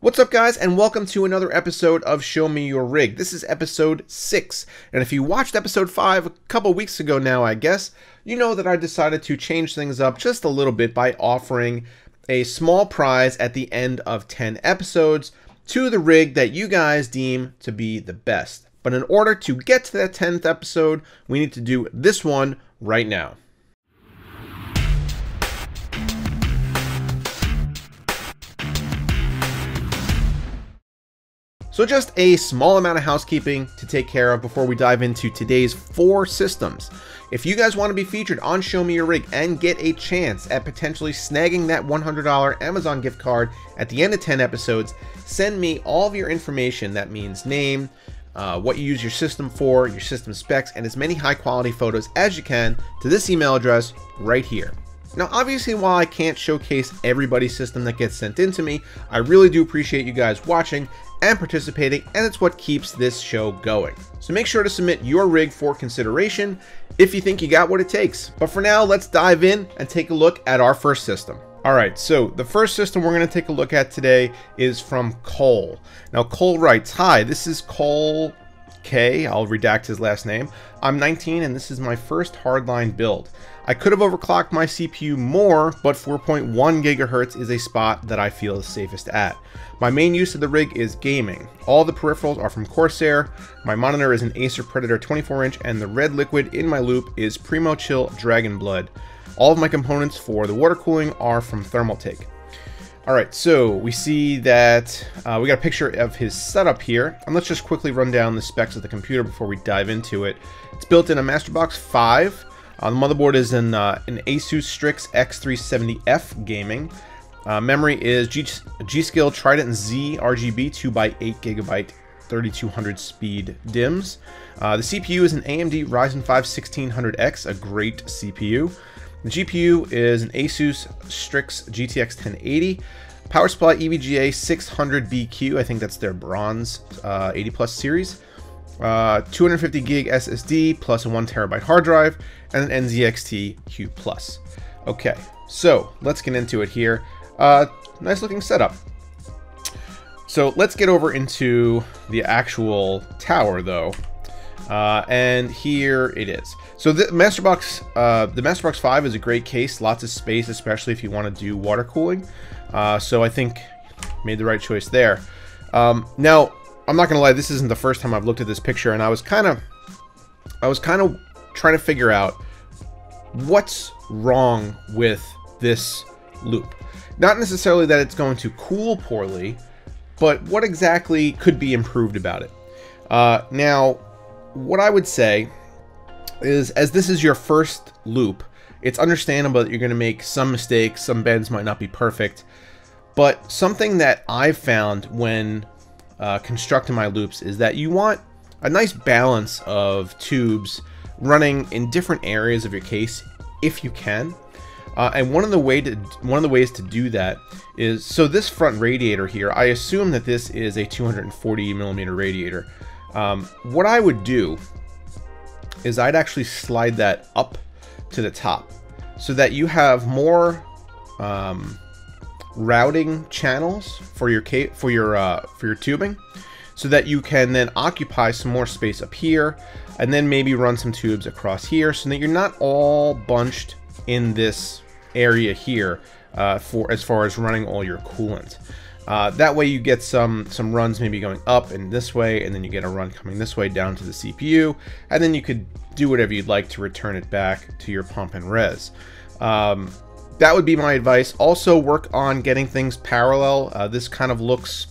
What's up, guys, and welcome to another episode of Show Me Your Rig. This is episode 6, and if you watched episode 5 a couple weeks ago now, I guess, you know that I decided to change things up just a little bit by offering a small prize at the end of 10 episodes to the rig that you guys deem to be the best. But in order to get to that 10th episode, we need to do this one right now. So just a small amount of housekeeping to take care of before we dive into today's 4 systems. If you guys want to be featured on Show Me Your Rig and get a chance at potentially snagging that $100 Amazon gift card at the end of 10 episodes, send me all of your information. That means name, what you use your system for, your system specs, and as many high quality photos as you can to this email address right here. Now, obviously, while I can't showcase everybody's system that gets sent in to me, I really do appreciate you guys watching and participating, and it's what keeps this show going. So make sure to submit your rig for consideration if you think you got what it takes. But for now, let's dive in and take a look at our first system. Alright, so the first system we're going to take a look at today is from Cole. Now, Cole writes, "Hi, this is Cole K. I'll redact his last name. I'm 19 and this is my first hardline build. I could have overclocked my CPU more, but 4.1 gigahertz is a spot that I feel is safest at. My main use of the rig is gaming. All the peripherals are from Corsair. My monitor is an Acer Predator 24-inch, and the red liquid in my loop is Primo Chill Dragon Blood. All of my components for the water cooling are from Thermaltake." Alright, so we see that we got a picture of his setup here, and let's just quickly run down the specs of the computer before we dive into it. It's built in a Masterbox 5. The motherboard is an Asus Strix X370F gaming. Memory is G.Skill Trident Z RGB 2x8GB 3200 speed DIMMs. The CPU is an AMD Ryzen 5 1600X, a great CPU. The GPU is an Asus Strix GTX 1080. Power supply EVGA 600BQ, I think that's their bronze 80 plus series. 250 gig SSD plus a 1TB hard drive and an NZXT Q+. Okay, so let's get into it here. Nice looking setup. So let's get over into the actual tower though. And here it is. So the Masterbox 5 is a great case, lots of space, especially if you want to do water cooling. So I think made the right choice there. Now, I'm not gonna lie, this isn't the first time I've looked at this picture, and I was kind of trying to figure out what's wrong with this loop. Not necessarily that it's going to cool poorly, but what exactly could be improved about it. Now, what I would say is, as this is your first loop, it's understandable that you're going to make some mistakes, some bends might not be perfect, but something that I've found when constructing my loops is that you want a nice balance of tubes running in different areas of your case if you can. And one of the ways to do that is, so this front radiator here, I assume that this is a 240mm radiator. What I would do is I'd actually slide that up to the top so that you have more routing channels for your tubing, so that you can then occupy some more space up here and then maybe run some tubes across here, so that you're not all bunched in this area here as far as running all your coolant. That way you get some runs maybe going up and this way, and then you get a run coming this way down to the CPU, and then you could do whatever you'd like to return it back to your pump and res. That would be my advice. Also, work on getting things parallel. This kind of looks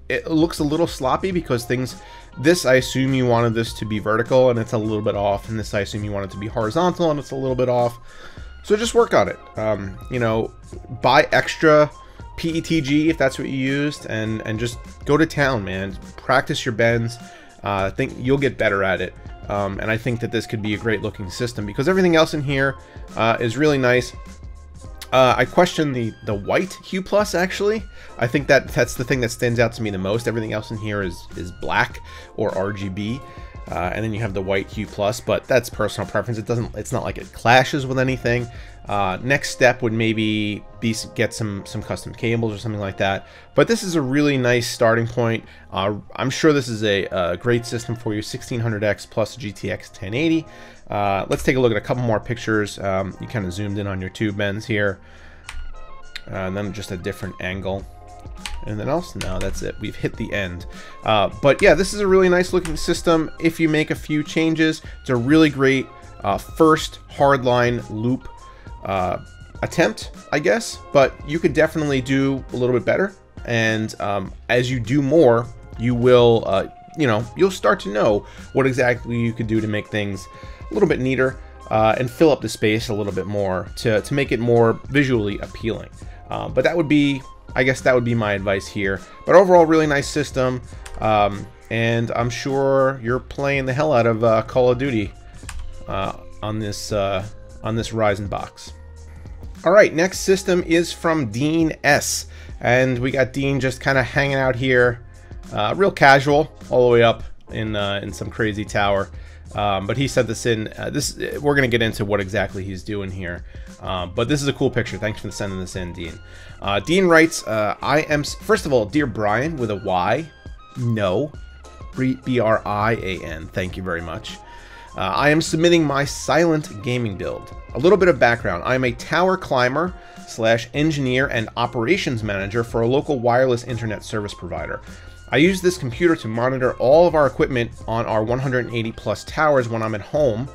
a little sloppy because this, I assume you wanted this to be vertical and it's a little bit off, and this I assume you want it to be horizontal and it's a little bit off. So just work on it. You know, buy extra PETG if that's what you used, and just go to town, man. Practice your bends. I think you'll get better at it. And I think that this could be a great looking system because everything else in here is really nice. I question the white Q+, actually. I think that's the thing that stands out to me the most. Everything else in here is black or RGB. And then you have the white Q+, but that's personal preference. It's not like it clashes with anything. Next step would maybe be get some custom cables or something like that. But this is a really nice starting point. I'm sure this is a great system for you. 1600X plus GTX 1080. Let's take a look at a couple more pictures. You kind of zoomed in on your tube bends here. And then just a different angle. Anything else? No, that's it. We've hit the end. But yeah, this is a really nice looking system. If you make a few changes, it's a really great first hardline loop attempt, I guess. But you could definitely do a little bit better. And as you do more, you will, you'll start to know what exactly you could do to make things a little bit neater and fill up the space a little bit more to make it more visually appealing. But that would be, I guess that would be my advice here. But overall, really nice system. And I'm sure you're playing the hell out of Call of Duty on this Ryzen box. All right, next system is from Dean S. And we got Dean just kind of hanging out here, real casual, all the way up in some crazy tower. But he sent this in. We're gonna get into what exactly he's doing here. But this is a cool picture. Thanks for sending this in, Dean. Dean writes, I am, first of all, dear Brian with a Y, no, B-R-I-A-N, thank you very much. I am submitting my silent gaming build. A little bit of background. I am a tower climber / engineer and operations manager for a local wireless internet service provider. I use this computer to monitor all of our equipment on our 180 plus towers when I'm at home.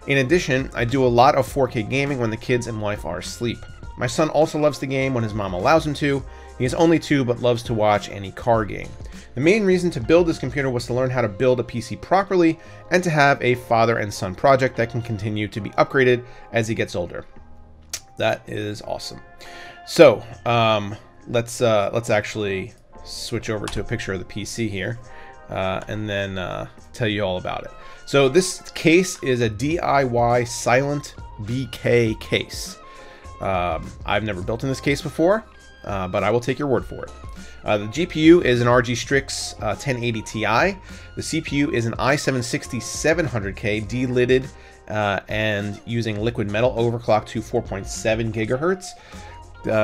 In addition, I do a lot of 4K gaming when the kids and wife are asleep. My son also loves to game when his mom allows him to. He is only 2 but loves to watch any car game. The main reason to build this computer was to learn how to build a PC properly and to have a father and son project that can continue to be upgraded as he gets older. That is awesome. So let's actually switch over to a picture of the PC here and then tell you all about it. So this case is a DIY Silent BK case. I've never built in this case before, but I will take your word for it. The GPU is an RG Strix 1080 Ti. The CPU is an i7-6700K de-lidded and using liquid metal overclocked to 4.7 gigahertz.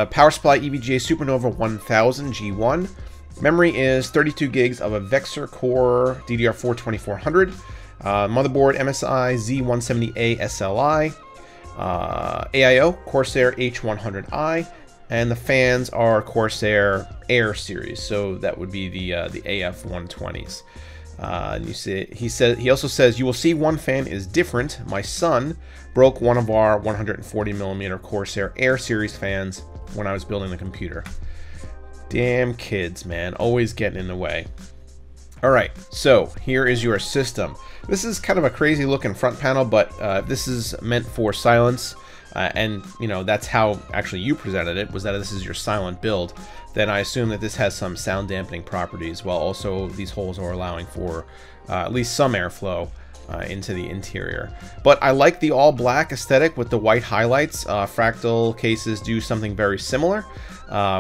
Power supply EVGA Supernova 1000 G1. Memory is 32 gigs of a Vexor Core DDR4 2400. Motherboard MSI Z170A SLI. AIO Corsair H100i. And the fans are Corsair Air series, so that would be the AF120s. And he also says, you will see one fan is different. My son broke one of our 140mm Corsair Air series fans when I was building the computer. Damn kids, man, always getting in the way. All right, so here is your system. This is kind of a crazy looking front panel, but this is meant for silence. And that's how actually you presented it, was that this is your silent build. Then I assume that this has some sound dampening properties, while also these holes are allowing for at least some airflow into the interior. But I like the all black aesthetic with the white highlights. Fractal cases do something very similar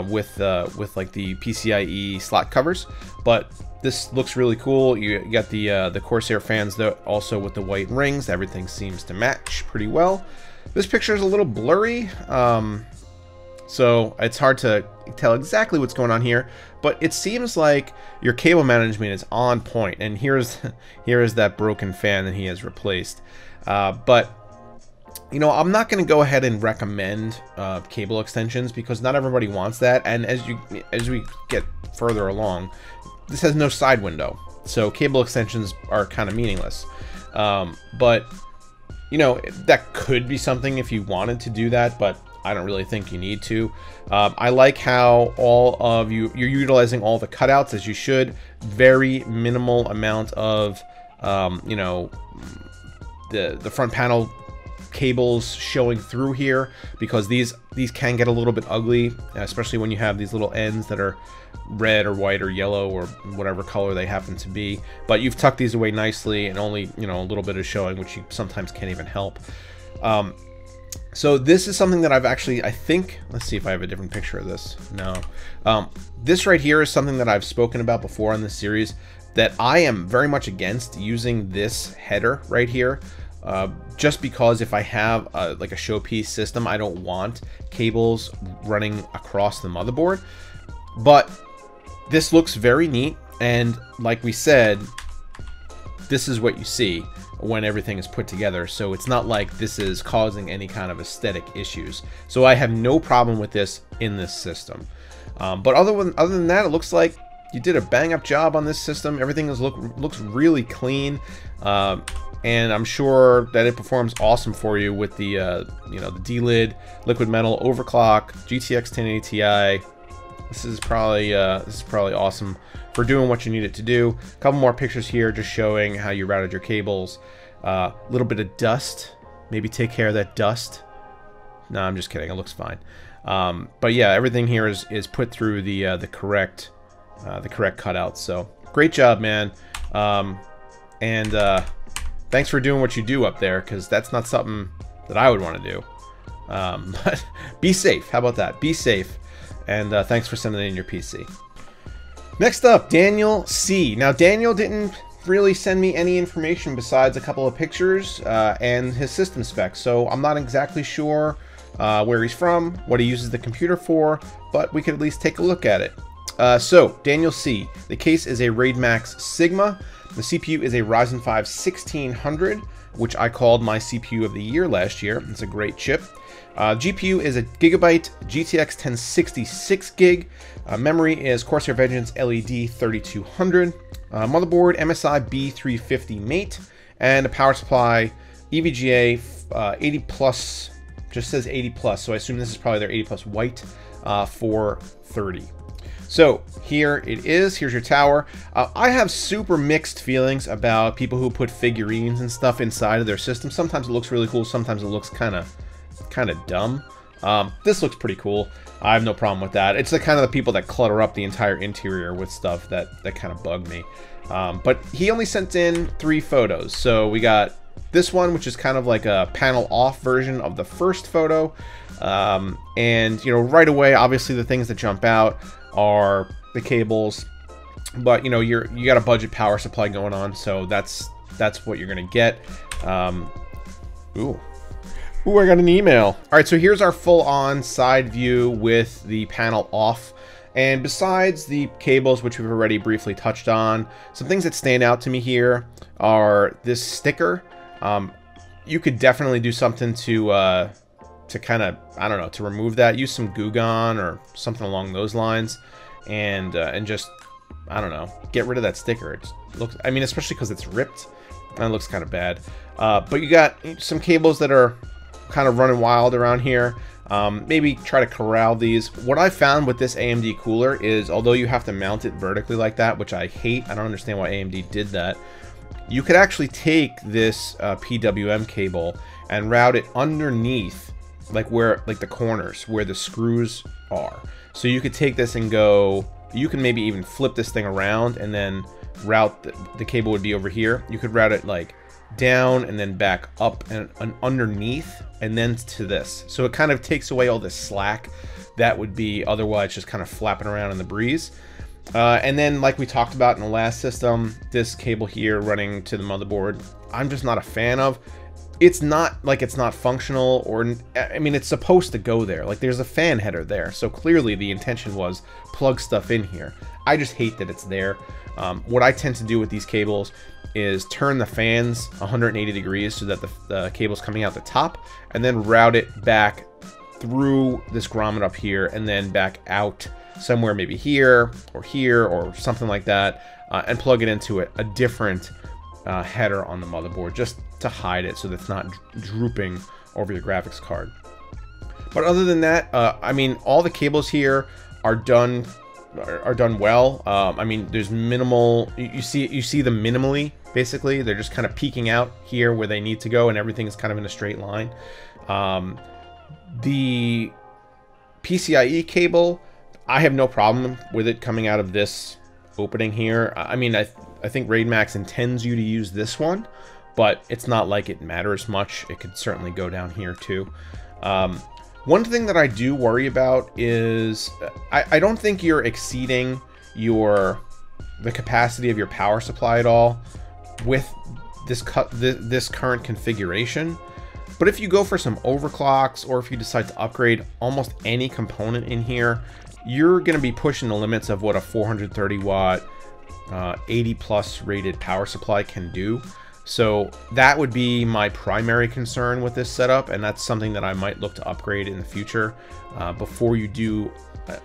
with like the PCIe slot covers, but this looks really cool. You got the Corsair fans though, also with the white rings. Everything seems to match pretty well. This picture is a little blurry, so it's hard to tell exactly what's going on here, but it seems like your cable management is on point, and here is that broken fan that he has replaced. But I'm not going to go ahead and recommend cable extensions because not everybody wants that, and as we get further along, this has no side window, so cable extensions are kind of meaningless. But that could be something if you wanted to do that, but I don't really think you need to. I like how you're utilizing all the cutouts as you should. Very minimal amount of, the front panel cables showing through here, because these can get a little bit ugly, especially when you have these little ends that are red or white or yellow or whatever color they happen to be. But you've tucked these away nicely, and only a little bit is showing, which you sometimes can't even help. So this is something that I've actually, I think, let's see if I have a different picture of this. No. This right here is something that I've spoken about before in this series, that I am very much against using this header right here just because if I have like a showpiece system, I don't want cables running across the motherboard. But this looks very neat, and like we said, this is what you see when everything is put together, so it's not like this is causing any kind of aesthetic issues. So I have no problem with this in this system. But other than that, it looks like you did a bang-up job on this system. Everything looks really clean, and I'm sure that it performs awesome for you with the you know, the D-lid, liquid metal, overclock, GTX 1080 Ti. This is probably awesome for doing what you need it to do. A couple more pictures here just showing how you routed your cables. A little bit of dust. Maybe take care of that dust. No, I'm just kidding. It looks fine. But yeah, everything here is put through the correct cutout. So great job, man. Thanks for doing what you do up there, because that's not something that I would want to do. But be safe. How about that? Be safe. And thanks for sending in your PC. Next up, Daniel C. Now, Daniel didn't really send me any information besides a couple of pictures and his system specs, so I'm not exactly sure where he's from, what he uses the computer for, but we could at least take a look at it. So, Daniel C. The case is a RAID Max Sigma. The CPU is a Ryzen 5 1600, which I called my CPU of the year last year. It's a great chip. GPU is a Gigabyte GTX 1060 6GB. Memory is Corsair Vengeance LED 3200. Motherboard MSI B350 Mate, and a power supply EVGA 80 plus. Just says 80 plus, so I assume this is probably their 80 plus white 430. So here it is. Here's your tower. I have super mixed feelings about people who put figurines and stuff inside of their system. Sometimes it looks really cool. Sometimes it looks kind of dumb. This looks pretty cool. I have no problem with that. It's the kind of the people that clutter up the entire interior with stuff that kind of bug me. But he only sent in 3 photos. So we got this one, which is kind of like a panel off version of the first photo. And you know, right away, obviously the things that jump out are the cables. But you know, you got a budget power supply going on, so that's what you're gonna get. Ooh, I got an email. All right, so here's our full-on side view with the panel off. And besides the cables, which we've already briefly touched on, some things that stand out to me here are this sticker. You could definitely do something to kind of, I don't know, to remove that. Use some Goo Gone or something along those lines, and just, I don't know, get rid of that sticker. It looks, I mean, especially because it's ripped, and it looks kind of bad. But you got some cables that are kind of running wild around here. Maybe try to corral these. What I found with this AMD cooler is, although you have to mount it vertically like that, which I hate, I don't understand why AMD did that, you could actually take this PWM cable and route it underneath, like the corners where the screws are. So you could take this and go, you can maybe even flip this thing around and then route, the cable would be over here. You could route it like down and then back up and underneath and then to this. So it kind of takes away all this slack that would be otherwise just kind of flapping around in the breeze. And then, like we talked about in the last system, this cable here running to the motherboard, I'm just not a fan of. It's not like it's not functional, or, I mean, it's supposed to go there. Like, there's a fan header there, so clearly the intention was plug stuff in here. I just hate that it's there. What I tend to do with these cables is turn the fans 180 degrees so that the cable's coming out the top, and then route it back through this grommet up here and then back out somewhere, maybe here or something like that, and plug it into a different header on the motherboard, just to hide it so that it's not drooping over your graphics card. But other than that, I mean, all the cables here are done well. I mean, there's minimal, you see them minimally, basically. They're just kind of peeking out here where they need to go, and everything is kind of in a straight line. The PCIe cable, I have no problem with it coming out of this opening here. I mean, I think RAID Max intends you to use this one, but it's not like it matters much. It could certainly go down here too. One thing that I do worry about is I don't think you're exceeding the capacity of your power supply at all with this current configuration. But if you go for some overclocks, or if you decide to upgrade almost any component in here, you're going to be pushing the limits of what a 430 watt 80 plus rated power supply can do. So that would be my primary concern with this setup, and that's something that I might look to upgrade in the future before you do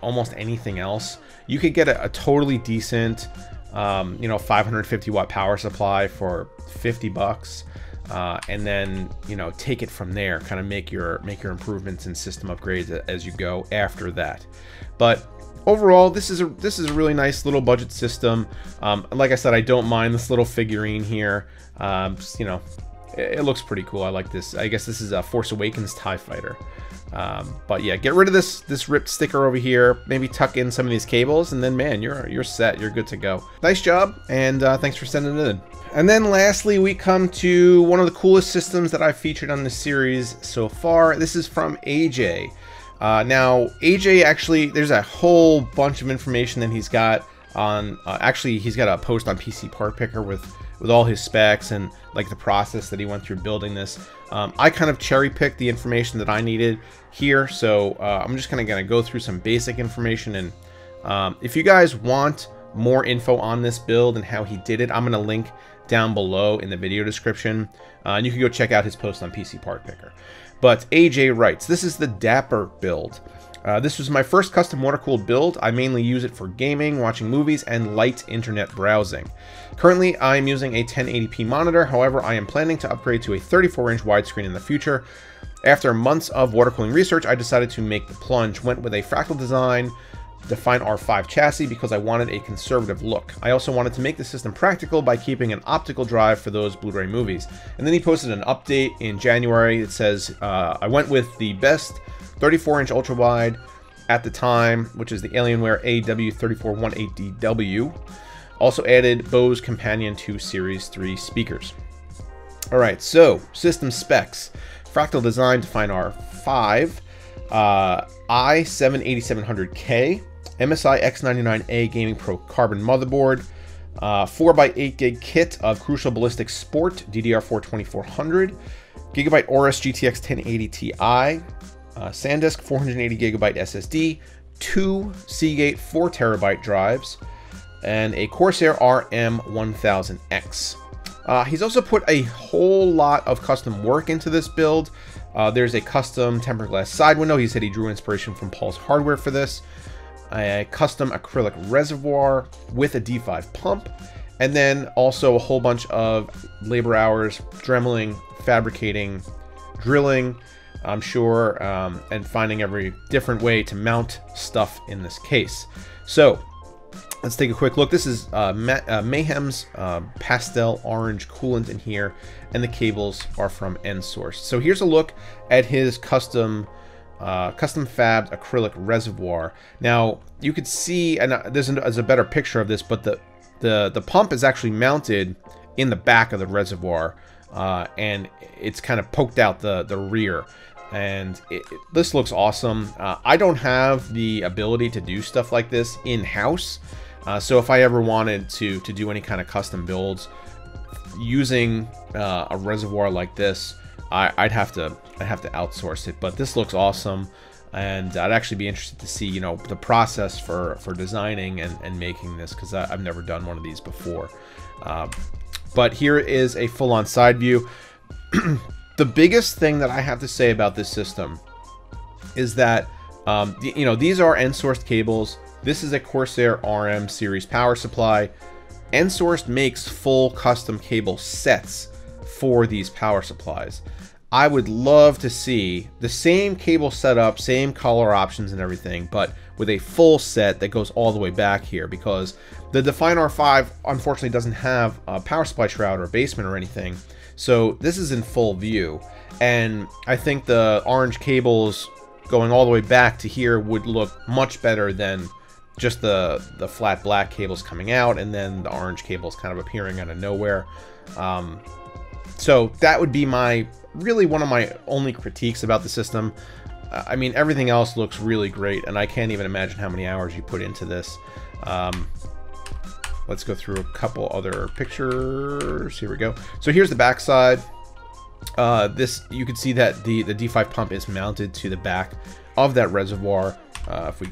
almost anything else. You could get a totally decent 550 watt power supply for 50 bucks, and then take it from there, kind of make your improvements and system upgrades as you go after that. But overall, this is a really nice little budget system. Like I said, I don't mind this little figurine here. It looks pretty cool. I like this. I guess this is a Force Awakens TIE Fighter. But yeah, get rid of this ripped sticker over here. Maybe tuck in some of these cables, and then man, you're set. You're good to go. Nice job, and thanks for sending it in. And then lastly, we come to one of the coolest systems that I've featured on this series so far. This is from AJ. Now, AJ actually, there's a whole bunch of information that he's got on, actually, he's got a post on PC Part Picker with all his specs and like the process that he went through building this. I kind of cherry picked the information that I needed here, so I'm just kind of going to go through some basic information. And if you guys want more info on this build and how he did it, I'm going to link down below in the video description, and you can go check out his post on PC Part Picker. But AJ writes, this is the Dapper build. This was my first custom water-cooled build. I mainly use it for gaming, watching movies, and light internet browsing. Currently, I am using a 1080p monitor. However, I am planning to upgrade to a 34-inch widescreen in the future. After months of water cooling research, I decided to make the plunge. Went with a fractal design, Define R5 chassis, because I wanted a conservative look. I also wanted to make the system practical by keeping an optical drive for those Blu-ray movies. And then he posted an update in January. It says, I went with the best 34-inch ultra-wide at the time, which is the Alienware AW3418DW. Also added Bose Companion 2 Series 3 speakers. Alright, so system specs. Fractal design, Define R5, i7-8700K, MSI X99A Gaming Pro Carbon motherboard, 4x8 gig kit of Crucial Ballistic Sport DDR4 2400, Gigabyte Aorus GTX 1080 Ti, SanDisk 480 gigabyte SSD, 2 Seagate 4 terabyte drives, and a Corsair RM1000X. He's also put a whole lot of custom work into this build. There's a custom tempered glass side window. He said he drew inspiration from Paul's Hardware for this. A custom acrylic reservoir with a D5 pump. And then also a whole bunch of labor hours, dremeling, fabricating, drilling, I'm sure, and finding every different way to mount stuff in this case. So let's take a quick look. This is Mayhem's pastel orange coolant in here, and the cables are from N-Source. So here's a look at his custom fabbed acrylic reservoir. Now you could see, and there's a better picture of this, but the pump is actually mounted in the back of the reservoir, and it's kind of poked out the rear. And this looks awesome. I don't have the ability to do stuff like this in-house. So if I ever wanted to do any kind of custom builds using a reservoir like this, I'd have to outsource it. But this looks awesome, and I'd actually be interested to see the process for designing and making this, because I've never done one of these before. But here is a full-on side view. The biggest thing that I have to say about this system is that these are N-sourced cables. This is a Corsair RM series power supply. N-Source makes full custom cable sets for these power supplies. I would love to see the same cable setup, same color options and everything, but with a full set that goes all the way back here, because the Define R5 unfortunately doesn't have a power supply shroud or a basement or anything. So this is in full view, and I think the orange cables going all the way back to here would look much better than just the flat black cables coming out and then the orange cables kind of appearing out of nowhere. So that would be really one of my only critiques about the system. I mean, everything else looks really great, and I can't even imagine how many hours you put into this. let's go through a couple other pictures. Here we go. So here's the back side. This, you can see that the D5 pump is mounted to the back of that reservoir. If we,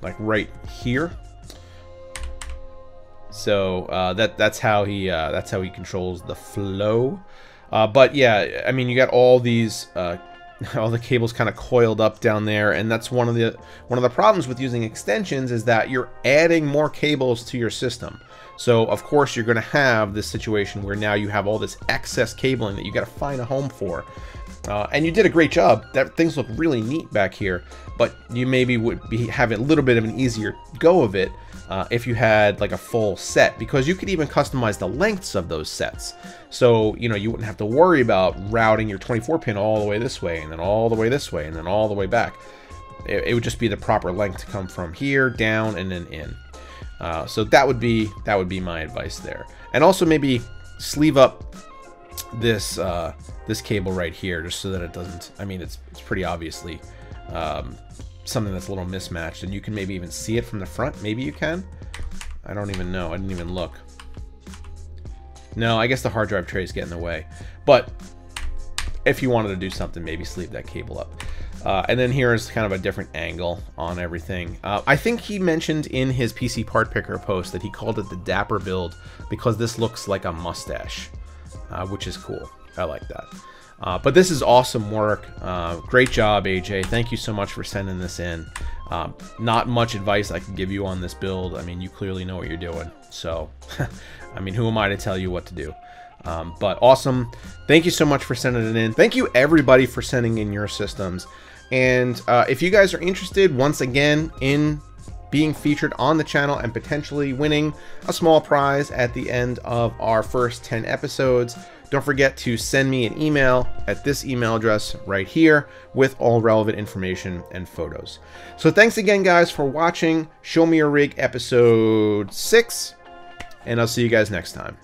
like, right here. So that's how he controls the flow. But yeah, I mean, you got all these all the cables kind of coiled up down there, and that's one of the problems with using extensions, is that you're adding more cables to your system. So of course you're going to have this situation where now you have all this excess cabling that you got to find a home for. And you did a great job. That things look really neat back here, but you maybe would have a little bit of an easier go of it if you had like a full set, because you could even customize the lengths of those sets. So, you know, you wouldn't have to worry about routing your 24 pin all the way this way, and then all the way this way, and then all the way back. It would just be the proper length to come from here down and then in. So that would be my advice there. And also maybe sleeve up this this cable right here, just so that it doesn't, I mean, it's pretty obviously something that's a little mismatched, and you can maybe even see it from the front. Maybe you can. I don't even know. I didn't even look. No, I guess the hard drive trays get in the way. But if you wanted to do something, maybe sleeve that cable up. And then here is kind of a different angle on everything. I think he mentioned in his PC part picker post that he called it the Dapper build because this looks like a mustache, which is cool. I like that. But this is awesome work. Great job, AJ. Thank you so much for sending this in. Not much advice I can give you on this build. I mean, you clearly know what you're doing. So, I mean, who am I to tell you what to do? But awesome. Thank you so much for sending it in. Thank you, everybody, for sending in your systems. And if you guys are interested, once again, in being featured on the channel and potentially winning a small prize at the end of our first 10 episodes, don't forget to send me an email at this email address right here with all relevant information and photos. So thanks again, guys, for watching Show Me Your Rig episode 6, and I'll see you guys next time.